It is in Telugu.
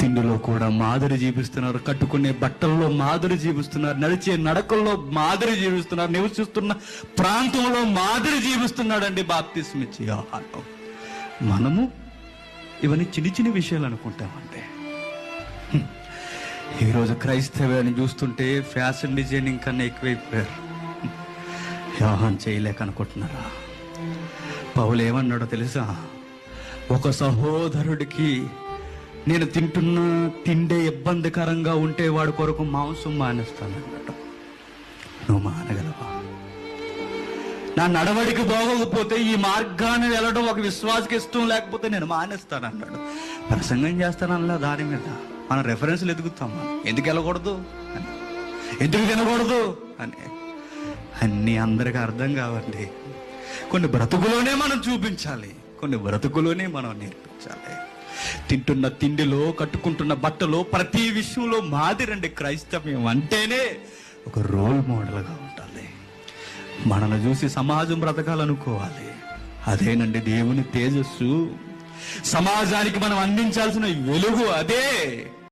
తిండిలో కూడా మాదిరి జీవిస్తున్నారు, కట్టుకునే బట్టల్లో మాదిరి జీవిస్తున్నారు, నడిచే నడకల్లో మాదిరి జీవిస్తున్నారు, నివసిస్తున్న ప్రాంతంలో మాదిరి జీవిస్తున్నాడండి బాప్తిస్మ ఇచ్చే యోహాను. మనము ఇవన్నీ చిన్ని చిన్ని విషయాలు అనుకుంటామండి. ఈరోజు క్రైస్తవ్యాన్ని చూస్తుంటే ఫ్యాషన్ డిజైనింగ్ కన్నా ఎక్కువైపోయారు. యోహాను చేయలేక అనుకుంటున్నారా? పౌలు ఏమన్నాడో తెలుసా? ఒక సహోదరుడికి నేను తింటున్న తిండే ఇబ్బందికరంగా ఉంటే వాడి కొరకు మాంసం మానేస్తానన్నాడు. నువ్వు మానగలవా? నా నడవడికి బాగోకపోతే ఈ మార్గాన్ని వెళ్ళడం ఒక విశ్వాసకి ఇష్టం లేకపోతే నేను మానేస్తానన్నాడు. ప్రసంగం చేస్తానన్నా దాని మీద మనం రెఫరెన్స్లు ఎదుగుతాం. ఎందుకు వెళ్ళకూడదు అని, ఎందుకు తినకూడదు అని అన్నీ అందరికీ అర్థం కావండి. కొన్ని బ్రతుకులోనే మనం చూపించాలి, కొన్ని బ్రతుకులోనే మనం నేర్పించాలి. తింటున్న తిండిలో, కట్టుకుంటున్న బట్టలో, ప్రతి విషయంలో మాదిరండి. క్రైస్తవ్యం అంటేనే ఒక రోల్ మోడల్గా ఉండాలి. మనల్ని చూసి సమాజం బ్రతకాలనుకోవాలి. అదేనండి దేవుని తేజస్సు. సమాజానికి మనం అందించాల్సిన వెలుగు అదే.